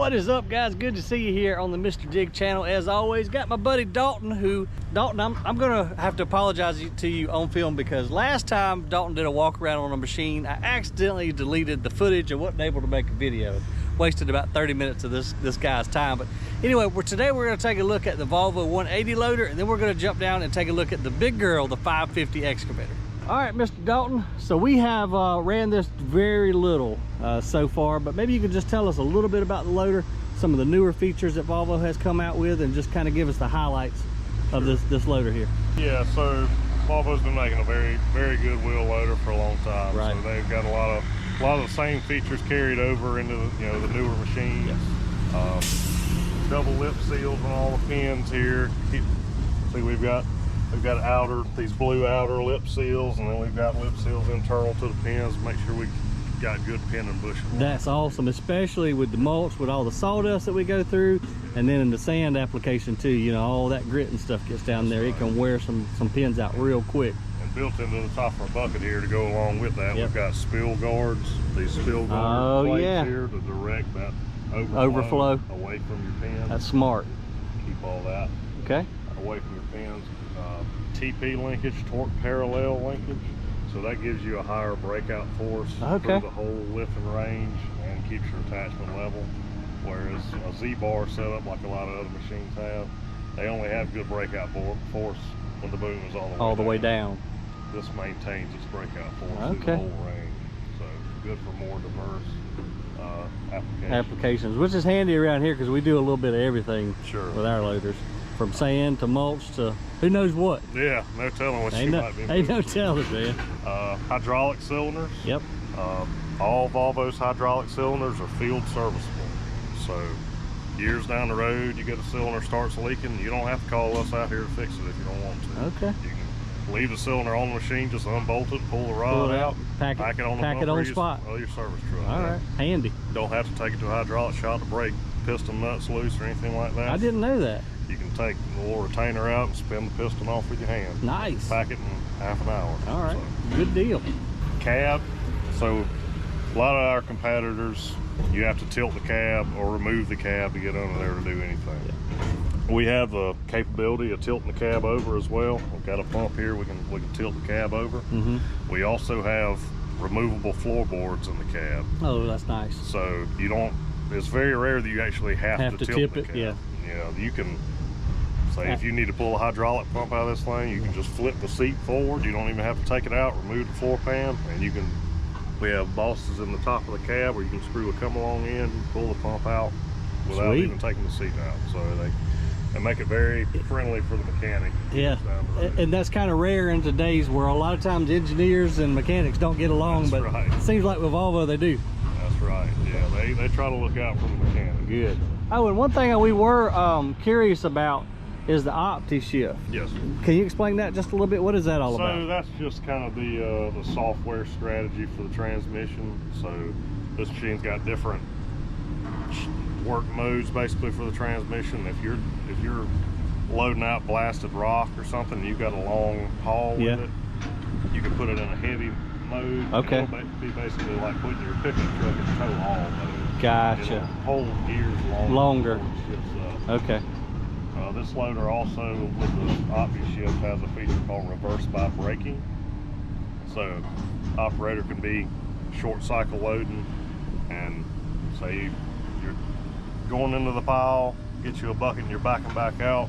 What is up, guys? Good to see you here on the Mr. Dig channel. As always, got my buddy Dalton, I'm gonna have to apologize to you on film because last time Dalton did a walk around on a machine, I accidentally deleted the footage and wasn't able to make a video. Wasted about 30 minutes of this guy's time. But anyway, today we're gonna take a look at the Volvo 180 loader, and then we're gonna jump down and take a look at the big girl, the 550 excavator. All right, Mr. Dalton, so we have ran this very little so far, but maybe you could just tell us a little bit about the loader, some of the newer features that Volvo has come out with, and just kind of give us the highlights of this loader here. Yeah, so Volvo's been making a very good wheel loader for a long time. Right. So they've got a lot of the same features carried over into the newer machines. Yes. Double lip seals on all the pins here. See, we've got these blue outer lip seals, and then we've got lip seals internal to the pins. Make sure we got good pin and bushing. That's awesome, especially with the mulch, with all the sawdust that we go through, and then in the sand application too. You know, all that grit and stuff gets down there. It can wear some pins out real quick. And built into the top of our bucket here to go along with that, we've got spill guards. These spill guard plates here to direct that overflow away from your pins. That's smart. Keep all that away from your pins. TP linkage, torque parallel linkage, so that gives you a higher breakout force through the whole lift and range and keeps your attachment level, whereas a Z-bar setup like a lot of other machines have, they only have good breakout force when the boom is all the way down. This maintains its breakout force through the whole range, so good for more diverse applications, which is handy around here because we do a little bit of everything with our loaders, from sand to mulch to who knows what. Yeah, no telling what you might be moving. Ain't no telling, man. Hydraulic cylinders. Yep. All Volvo's hydraulic cylinders are field serviceable. So years down the road, you get a cylinder starts leaking, you don't have to call us out here to fix it if you don't want to. Okay. You can leave the cylinder on the machine, just unbolt it, pull the rod out, pack it on the spot. Your service truck. All right, handy. Don't have to take it to a hydraulic shop to break piston nuts loose or anything like that. I didn't know that. You can take the little retainer out and spin the piston off with your hand. Nice. Pack it in half an hour. All right, good deal. Cab. So a lot of our competitors, you have to tilt the cab or remove the cab to get under there to do anything. Yeah. We have the capability of tilting the cab over as well. We've got a pump here, we can tilt the cab over. We also have removable floorboards in the cab. Oh, that's nice. So it's very rare that you actually have to tilt tip the it. cab. Yeah. You can say if you need to pull a hydraulic pump out of this thing, you can just flip the seat forward. You don't even have to take it out, remove the floor pan, and we have bosses in the top of the cab where you can screw a come along in, pull the pump out without even taking the seat out. So they make it very friendly for the mechanic. Yeah, and that's kind of rare in today's world. A lot of times engineers and mechanics don't get along, but it seems like with Volvo they do. That's right. Yeah, they try to look out for the mechanic. Good. Oh, and one thing we were curious about is the Optical Shift. Yes. Can you explain that just a little bit? What is that all about? So that's just kind of the software strategy for the transmission. So this machine's got different work modes basically for the transmission. If you're loading out blasted rock or something, you've got a long haul with it, you can put it in a heavy mode. Okay. It'll be basically like putting your pickup truck in tow haul mode. Gotcha. It'll hold gears longer. Okay. This loader also with the Optical Shift has a feature called reverse by braking. So operator can be short cycle loading, and say you're going into the pile, get you a bucket and you're backing back out.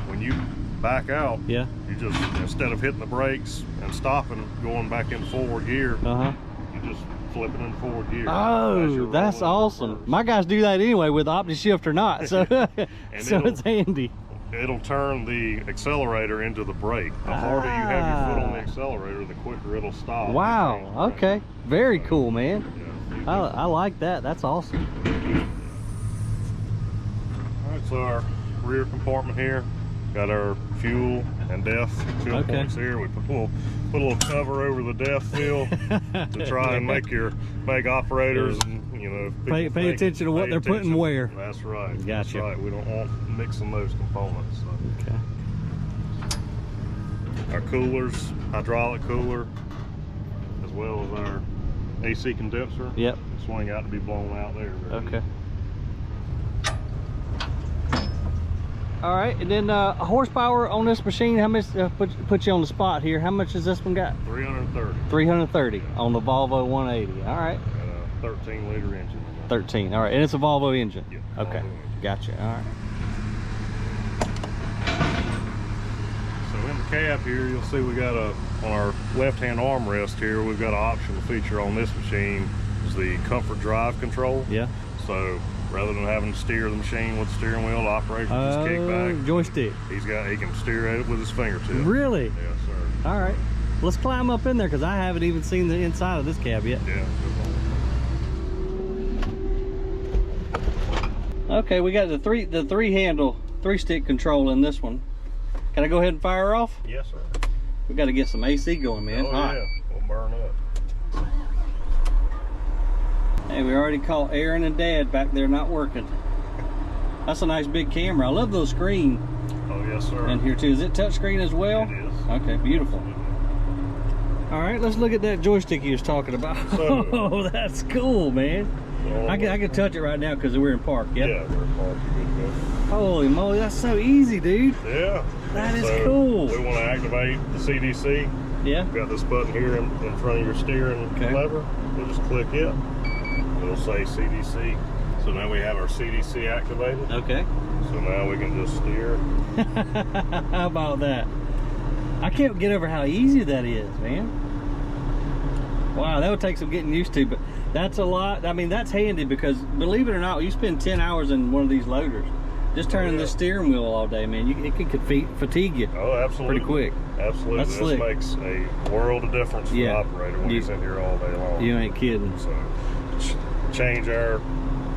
When you back out, you just, instead of hitting the brakes and stopping, going back in forward gear, you just flip it in forward gear. Oh, that's awesome. My guys do that anyway, with Optical Shift or not, so so it's handy. It'll turn the accelerator into the brake. The harder you have your foot on the accelerator, the quicker it'll stop. Wow, okay. Very cool, man. Yeah, I like that. That's awesome. All right, so our rear compartment here, got our fuel and DEF fill points here. We put a little cover over the DEF fill to try and make operators and pay attention to what they're putting where. That's right. Gotcha. That's right. We don't want mixing those components. So. Okay. Our coolers, hydraulic cooler, as well as our AC condenser. Yep. Swing out to be blown out there. Okay. All right, and then horsepower on this machine, how much, put you on the spot here, how much has this one got? 330. 330 on the Volvo 180, all right. And a 13-liter engine. 13, all right, and it's a Volvo engine? Yeah. Okay, gotcha, all right. So in the cab here, you'll see we got on our left-hand armrest here, we've got an optional feature on this machine, is the comfort drive control. Yeah. So rather than having to steer the machine with the steering wheel, the operator can just kick back. Joystick. He can steer it with his fingertips. Really? Yes, sir. All right. Let's climb up in there because I haven't even seen the inside of this cab yet. Yeah. Okay, we got the three stick control in this one. Can I go ahead and fire her off? Yes, sir. We got to get some AC going, man. Oh, yeah. We'll burn up. Hey, we already caught Aaron and Dad back there not working. That's a nice big camera. I love those screen. Oh, yes, sir. In here too. Is it touchscreen as well? It is. Okay, beautiful. All right, let's look at that joystick you was talking about. So, oh, that's cool, man. So I can touch it right now because we're in park. Yep. Yeah, we're in park. You're good to go. Holy moly, that's so easy, dude. Yeah. That is cool. We want to activate the CDC. Yeah. We've got this button here in front of your steering lever. We'll just click it. It'll say CDC. So now we have our CDC activated. Okay. So now we can just steer. How about that? I can't get over how easy that is, man. Wow, that would take some getting used to, but that's a lot. I mean, that's handy because, believe it or not, you spend 10 hours in one of these loaders. Just turning the steering wheel all day, man, it can fatigue you. Oh, absolutely. Pretty quick. Absolutely. That's slick. This makes a world of difference for the operator when he's in here all day long. You ain't kidding. So, change our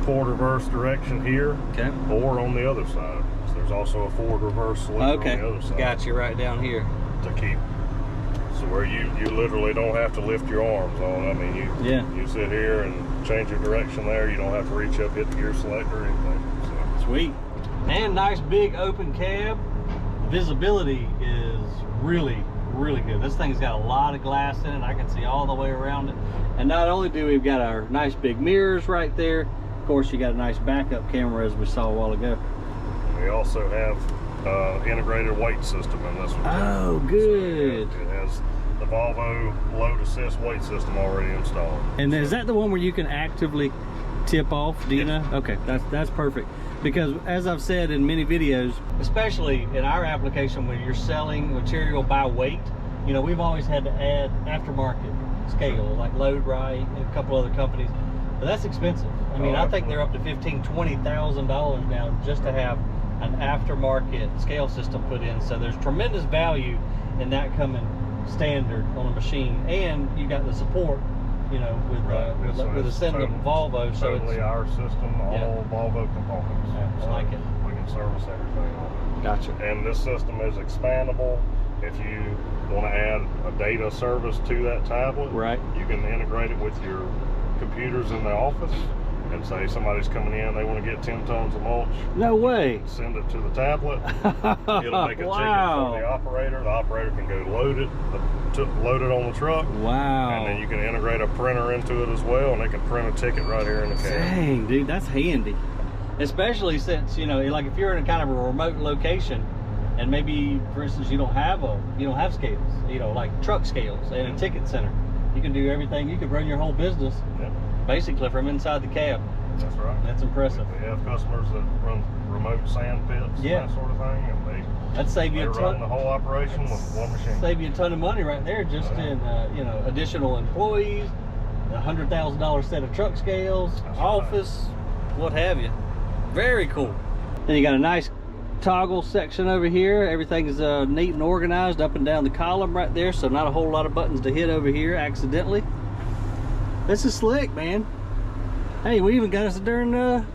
forward reverse direction here, or on the other side. So there's also a forward reverse slider on the other side. Got you right down here. To keep, so where you literally don't have to lift your arms on. I mean, you sit here and change your direction there. You don't have to reach up, hit the gear selector or anything. So. Sweet. And nice big open cab. Visibility is really, really good. This thing's got a lot of glass in it. I can see all the way around it. And not only do we've got our nice big mirrors right there, of course you got a nice backup camera as we saw a while ago. We also have integrated weight system in this one. Oh, good. So it has the Volvo load assist weight system already installed. And is that the one where you can actively tip off? Do you know? Okay, that's perfect. Because as I've said in many videos, especially in our application when you're selling material by weight, you know, we've always had to add aftermarket scale, like Load Right and a couple other companies. But that's expensive. I mean, I think they're up to $15,000, $20,000 now just to have an aftermarket scale system put in. So there's tremendous value in that coming standard on a machine, and you got the support, you know, with a send of Volvo. So totally it's our system, all Volvo components. Yeah, I like it. We can service everything on it. Gotcha. And this system is expandable. If you want to add a data service to that tablet, you can integrate it with your computers in the office. And say somebody's coming in, they want to get 10 tons of mulch. No way. Send it to the tablet. It'll make a ticket for the operator. The operator can go load it on the truck. Wow. And then you can integrate a printer into it as well, and they can print a ticket right here in the cab. Dang, dude, that's handy. Especially since, you know, like if you're in a kind of a remote location, and maybe, for instance, you don't have scales, you know, like truck scales and a ticket center. You can do everything. You could run your whole business. Basically from inside the cab. That's right. That's impressive. We have customers that run remote sand pits and that sort of thing, and that'd save you a ton. Run the whole operation with one machine. Save you a ton of money right there, just in you know, additional employees, a $100,000 set of truck scales, office, what have you. Very cool. Then you got a nice toggle section over here. Everything's neat and organized up and down the column right there, so not a whole lot of buttons to hit over here accidentally. This is slick, man. Hey, we even got us a darn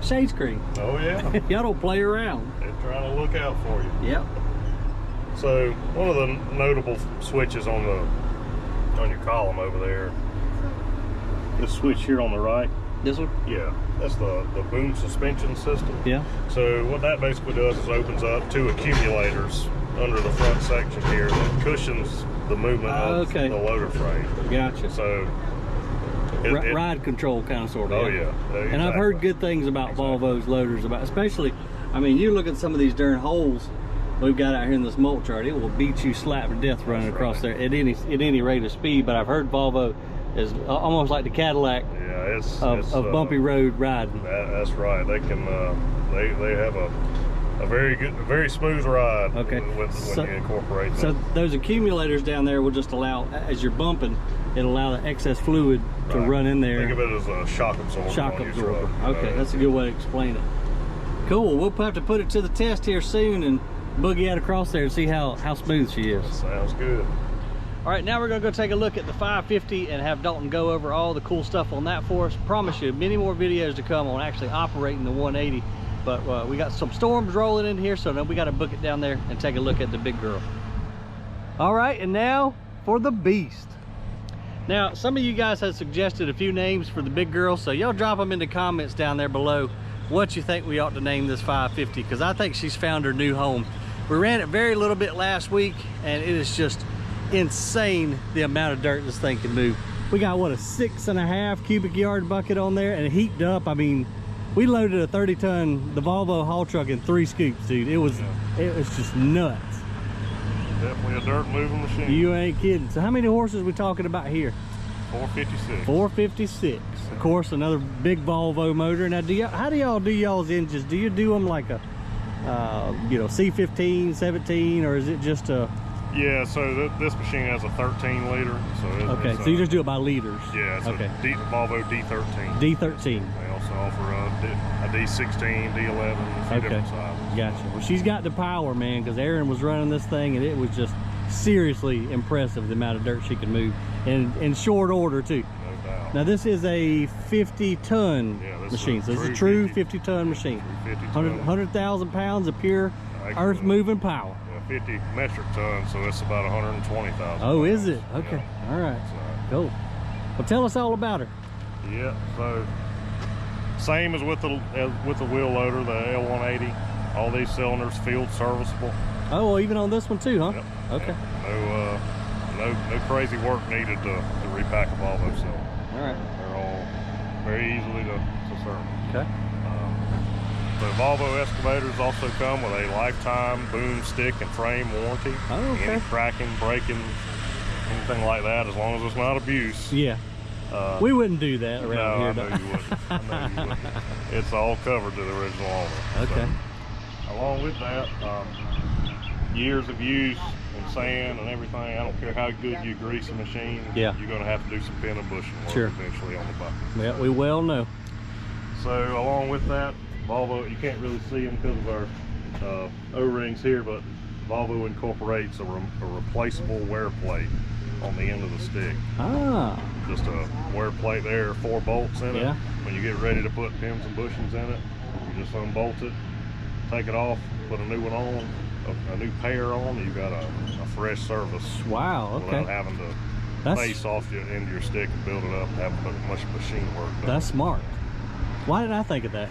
shade screen. Oh yeah. Y'all don't play around. They're trying to look out for you. Yep. So one of the notable switches on your column over there, this switch here on the right. This one? Yeah. That's the boom suspension system. Yeah. So what that basically does is opens up two accumulators under the front section here that cushions the movement of the loader frame. Gotcha. So ride control kind of sort of. Oh yeah. Exactly. And I've heard good things about Volvo's loaders, about especially, I mean, you look at some of these darn holes we've got out here in this mulch yard, it will beat you slap to death running across there at any rate of speed. But I've heard Volvo is almost like the Cadillac of bumpy road riding. That's right. They can they have a very smooth ride. Okay. when you incorporate them. So those accumulators down there will just allow, as you're bumping, it'll allow the excess fluid to run in there. Think of it as a shock absorber. Shock absorber. Okay, that's a good way to explain it. Cool. We'll have to put it to the test here soon and boogie out across there and see how smooth she is. Sounds good. All right, now we're gonna go take a look at the 550 and have Dalton go over all the cool stuff on that for us. Promise you, many more videos to come on actually operating the 180. But we got some storms rolling in here, so now we got to book it down there and take a look at the big girl. All right, and now for the beast. Now, some of you guys have suggested a few names for the big girl, so y'all drop them in the comments down there below what you think we ought to name this 550, because I think she's found her new home. We ran it very little bit last week, and it is just insane the amount of dirt this thing can move. We got, what, a 6.5 cubic yard bucket on there, and it heaped up. I mean, we loaded a 30-ton, the Volvo haul truck in 3 scoops, dude. It was just nuts. Definitely a dirt moving machine. You ain't kidding. So how many horses are we talking about here? 456. 456. Of course, another big Volvo motor. Now, how do y'all do y'all's engines? Do you do them like a, C15, 17, or is it just a? Yeah, so this machine has a 13 liter. Okay, so you just do it by liters. Yeah, it's okay. a Volvo D13. D13. They also offer a D16, D11, a few different sizes. Gotcha. Well, she's got the power, man, because Aaron was running this thing, and it was just seriously impressive the amount of dirt she could move in short order, too. No doubt. Now, this is a 50-ton machine, so it's a true 50-ton machine. 100,000 pounds of pure earth-moving power. 50 metric tons, so it's about 120,000. Oh, is it? Okay. Yeah. All right. Cool. Well, tell us all about her. Yeah. So same as with the wheel loader, the L180. All these cylinders field serviceable. Oh, well, even on this one too, huh? Yep. Okay. Yep. No crazy work needed to repack a Volvo cylinder. All right. They're all very easily to service. Okay. The Volvo excavators also come with a lifetime boom, stick, and frame warranty. Oh, okay. Any cracking, breaking, anything like that, as long as it's not abuse. Yeah. We wouldn't do that around here. No, I know you wouldn't. I know you wouldn't. It's all covered to the original owner. Okay. So, along with that, years of use and sand and everything. I don't care how good you grease a machine. Yeah. You're going to have to do some pin and bushing work eventually on the bucket. Yeah, we well know. So along with that, Volvo, you can't really see them because of our O-rings here, but Volvo incorporates a replaceable wear plate on the end of the stick. Ah. Just a wear plate there, 4 bolts in it. Yeah. When you get ready to put pins and bushings in it, you just unbolt it, take it off, put a new one on, a new pair on, you've got a fresh service. Wow, okay. Without having to face off into your stick and build it up and have much machine work done. That's smart. Why didn't I think of that?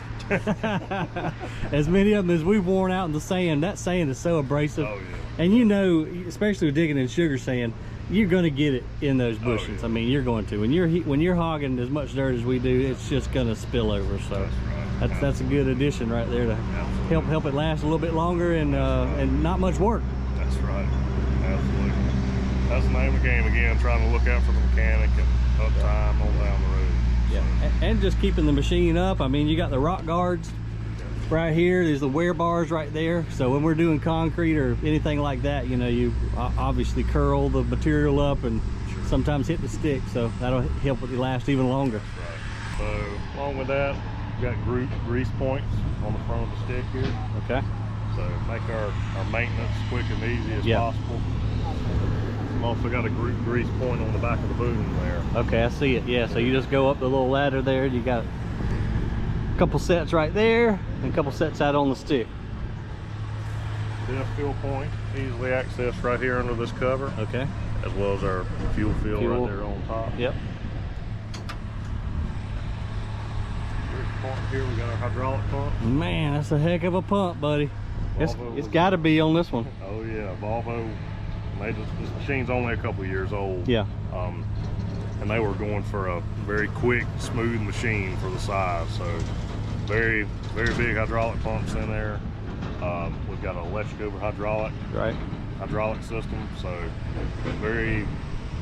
As many of them as we've worn out in the sand, that sand is so abrasive. Oh, yeah. And you know, especially with digging in sugar sand, you're going to get it in those bushings. Oh, yeah. I mean, you're going to. When you're hogging as much dirt as we do, it's just going to spill over. So that's a good addition right there to help it last a little bit longer and not much work. That's right. Absolutely. That's the name of the game again, trying to look out for the mechanic and uptime all down the road. Yeah, and just keeping the machine up. I mean, you got the rock guards right here. There's the wear bars right there. So when we're doing concrete or anything like that, you know, you obviously curl the material up and sometimes hit the stick. So that'll help it last even longer. Right. So along with that, we've got grease points on the front of the stick here. Okay. So make our maintenance quick and easy as possible. We've also got a grease point on the back of the boom there. Okay, I see it. Yeah, so you just go up the little ladder there. You got a couple sets right there and a couple sets out on the stick. Depth fill point, easily accessed right here under this cover. Okay. As well as our fuel fill right there on top. Yep. Here we got our hydraulic pump. Man, that's a heck of a pump, buddy. It's got to be on this one. Oh yeah, Volvo. This machine's only a couple years old. Yeah. and they were going for a very quick, smooth machine for the size. So very big hydraulic pumps in there. We've got an electric over hydraulic system, so very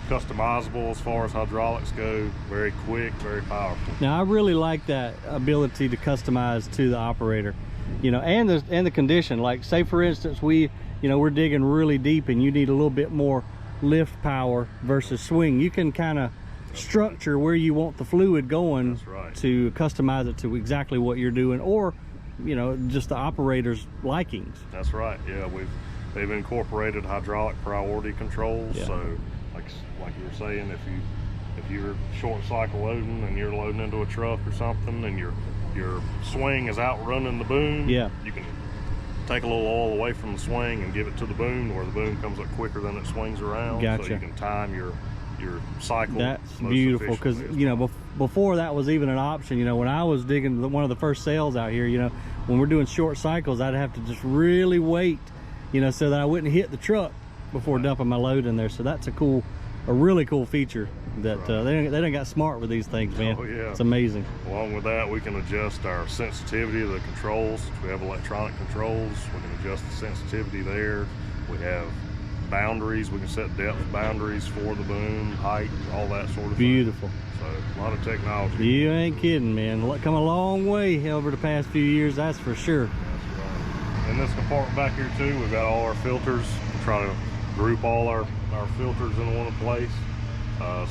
customizable as far as hydraulics go. Very quick, very powerful. Now I really like that ability to customize to the operator, you know, and the condition. Like, say for instance, we're digging really deep and you need a little bit more lift power versus swing. You can kind of structure where you want the fluid going to customize it to exactly what you're doing, or just the operator's likings. That's right. Yeah, they've incorporated hydraulic priority controls. So like you were saying, if you're short cycle loading and you're loading into a truck or something and your swing is outrunning the boom, you can take a little oil away from the swing and give it to the boom, where the boom comes up quicker than it swings around. So you can time your cycle. That's beautiful, because before that was even an option. When I was digging one of the first sales out here, when we're doing short cycles, I'd have to just really wait, so that I wouldn't hit the truck before dumping my load in there. So that's a really cool feature that they done got smart with these things, man. Oh yeah, it's amazing. Along with that, we can adjust our sensitivity of the controls. We have electronic controls. We can adjust the sensitivity there. We have boundaries. We can set depth boundaries for the boom, height, all that sort of beautiful thing. So a lot of technology. You ain't kidding, man. Come a long way over the past few years, that's for sure. That's right. In this compartment back here too, we've got all our filters. We're trying to group all our filters in one place.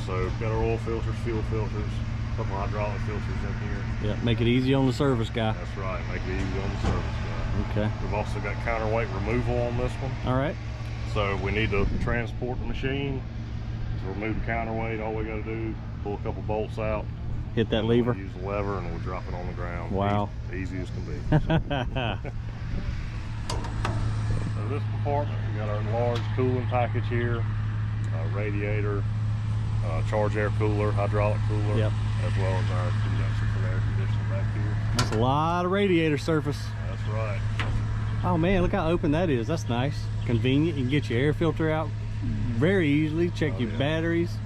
So we've got our oil filters, fuel filters, a couple hydraulic filters in here. Yeah, make it easy on the service guy. That's right, make it easy on the service guy. Okay. We've also got counterweight removal on this one. All right. So we need to transport the machine. To remove the counterweight, all we got to do, pull a couple bolts out. Hit that lever. Use the lever and we'll drop it on the ground. Wow. Easy as can be. So this compartment, we got our large cooling package here, radiator, charge air cooler, hydraulic cooler, as well as our condenser for the air conditioning back here. That's a lot of radiator surface. That's right. Oh man, look how open that is. That's nice. Convenient. You can get your air filter out very easily. Check your batteries.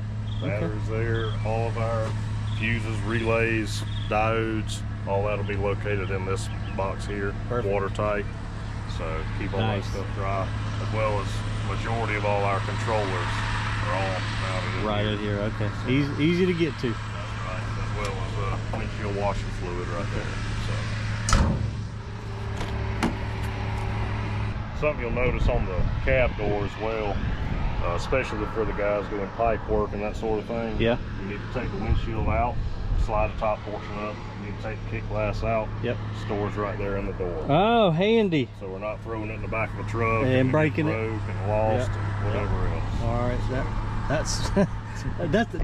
Batteries there. All of our fuses, relays, diodes, all that'll be located in this box here. Perfect. Watertight. So keep all that stuff dry. As well as majority of all our controllers are all mounted right in here. Okay. So easy to get to. That's right. As well as windshield washing fluid right there. So something you'll notice on the cab door as well, especially for the guys doing pipe work and that sort of thing. Yeah. You need to take the windshield out, slide the top portion up. You need to take the kick glass out. Yep. Stores right there in the door. Oh, handy. So we're not throwing it in the back of a truck and breaking it, broke and lost and whatever else. All right,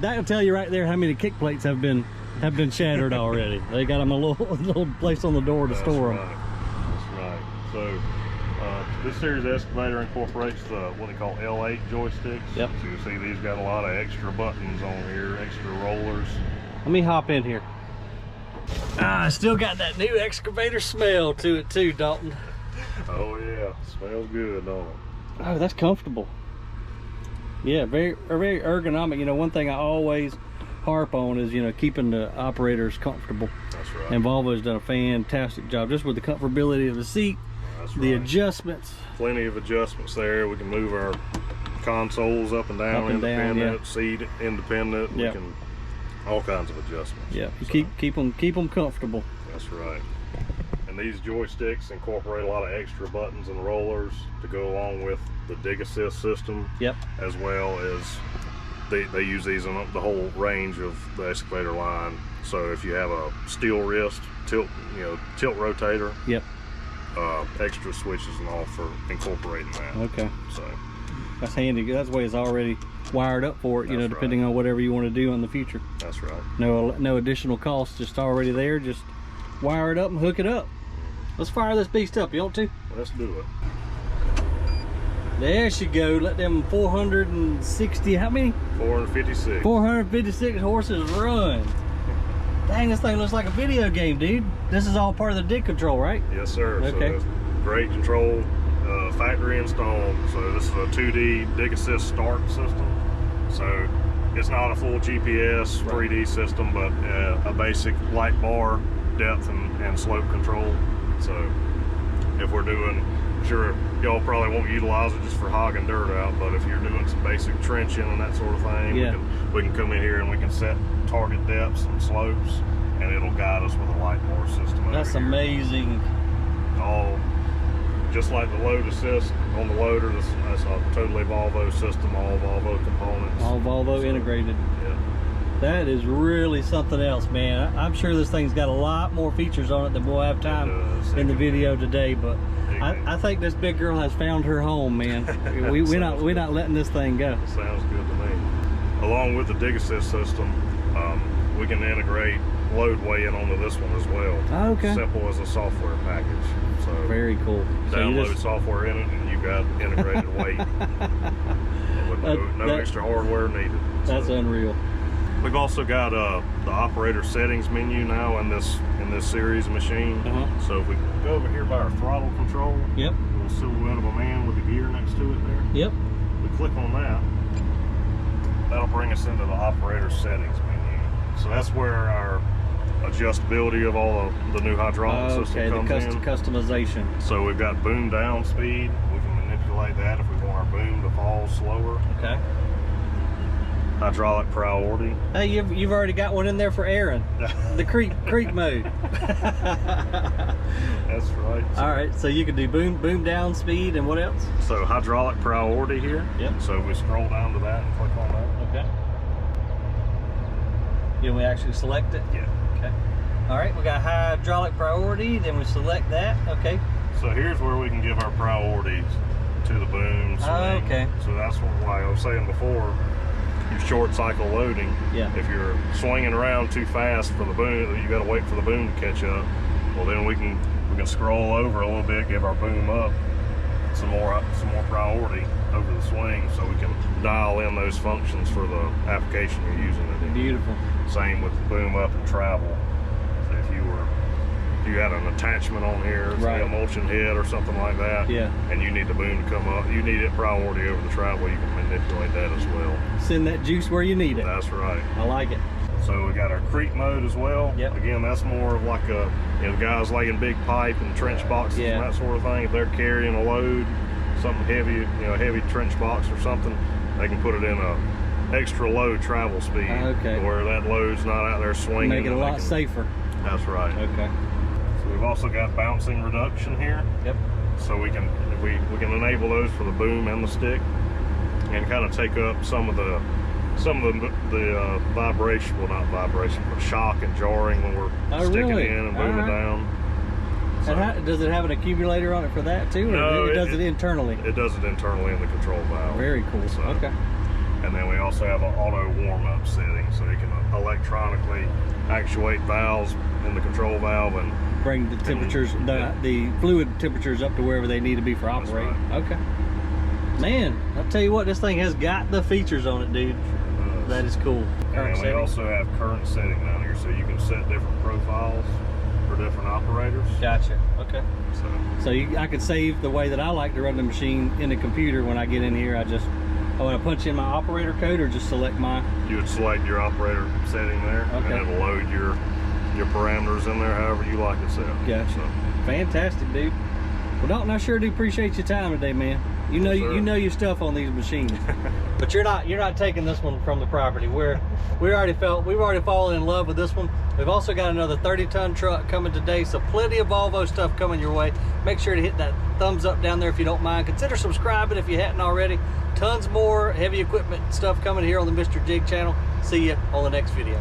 that'll tell you right there how many kick plates have been shattered already. They got them a little place on the door to store them. That's right. So this series excavator incorporates the what they call L8 joysticks. Yep. So you see these got a lot of extra buttons on here, extra rollers. Let me hop in here. I still got that new excavator smell to it too, Dalton. Oh yeah, smells good, don't it? Oh, that's comfortable. Yeah, very ergonomic. One thing I always harp on is keeping the operators comfortable. That's right. And Volvo's done a fantastic job just with the comfortability of the seat. That's the right. Adjustments. Plenty of adjustments there. We can move our consoles up and down, independent, seat independent. We can all kinds of adjustments. Yeah, you keep them comfortable. That's right. And these joysticks incorporate a lot of extra buttons and rollers to go along with the dig assist system. Yep. As well as they use these in the whole range of the excavator line. So if you have a steel wrist tilt rotator. Yep. Extra switches and all for incorporating that. Okay. So that's handy. That's the way it's already wired up for it, depending on whatever you want to do in the future. That's right. No additional cost, just already there. Just wire it up and hook it up. Let's fire this beast up. You want to? Let's do it. There she go. Let them 460, how many? 456. 456 horses run. Dang, this thing looks like a video game, dude. This is all part of the dig control, right? Yes, sir. Okay. So great control, factory installed. So this is a 2D dig assist start system. So It's not a full GPS 3D system, but a basic light bar depth and slope control. So if we're doing, sure, y'all probably won't utilize it just for hogging dirt out, but if you're doing some basic trenching and that sort of thing, we can come in here and we can set target depths and slopes, and it'll guide us with a light bar system. That's amazing. All just like the load assist on the loader. That's a totally Volvo system, all Volvo components. All Volvo integrated. Yeah. That is really something else, man. I'm sure this thing's got a lot more features on it than we'll have time in the video today, but I think this big girl has found her home, man. we're not letting this thing go. Sounds good to me. Along with the dig assist system, we can integrate load weighing onto this one as well. Oh, okay. Simple as a software package. So very cool. Download software in it, and you've got integrated weight with no extra hardware needed. That's unreal. We've also got the operator settings menu now in this series machine. So if we go over here by our throttle control, yep, a little silhouette of a man with a gear next to it there. Yep. We click on that. That'll bring us into the operator settings menu. So that's where our adjustability of all the new hydraulic system comes in. Customization. So we've got boom down speed. We can manipulate that if we want our boom to fall slower. Okay. Hydraulic priority. Hey, you've already got one in there for Aaron. The creep mode. That's right. All right, so you can do boom down speed, and what else? So hydraulic priority here. Yep. So we scroll down to that and click on that. Okay. Then we actually select it? Yeah. Okay. All right, we got hydraulic priority, then we select that. Okay. So here's where we can give our priorities to the boom swing. Oh, okay. So that's why I was saying before, your short cycle loading. Yeah. If you're swinging around too fast for the boom, you got to wait for the boom to catch up. Well, then we can scroll over a little bit, give our boom up some more priority over the swing, so we can dial in those functions for the application you're using it in. Beautiful. Same with the boom up and travel. So if you had an attachment on here, say a mulching head or something like that, and you need the boom to come up, you need it priority over the travel, you can manipulate that as well. Send that juice where you need it. That's right. I like it. So we got our creep mode as well. Yep. Again, that's more of like a, guys laying big pipe and trench boxes and that sort of thing. If they're carrying a load, something heavy, heavy trench box or something, they can put it in a extra low travel speed. Okay. Where that load's not out there swinging. Make it a lot safer. That's right. Okay. So we've also got bouncing reduction here. Yep. So we can enable those for the boom and the stick, and kind of take up some of the vibration, well, not vibration, but shock and jarring when we're sticking in and booming down. So, and does it have an accumulator on it for that too, or no, it does it internally? It does it internally in the control valve. Very cool. So, okay. And then we also have an auto warm-up setting, so you can electronically actuate valves in the control valve and bring the temperatures, the fluid temperatures up to wherever they need to be for operating. Right. Okay. Man, I'll tell you what, this thing has got the features on it, dude. That is cool. And we also have current setting down here, so you can set different profiles for different operators. Gotcha. Okay. So I could save the way that I like to run the machine in the computer. When I get in here, I want to punch in my operator code, or just select my. You would select your operator setting there, and it'll load your parameters in there however you like it set. Gotcha. So. Fantastic, dude. Well, Dalton, I sure do appreciate your time today, man. You know your stuff on these machines. But you're not taking this one from the property. We've already fallen in love with this one. We've also got another 30-ton truck coming today, so plenty of Volvo stuff coming your way. Make sure to hit that thumbs up down there if you don't mind. Consider subscribing if you hadn't already. Tons more heavy equipment stuff coming here on the Mr. Dig channel. See you on the next video.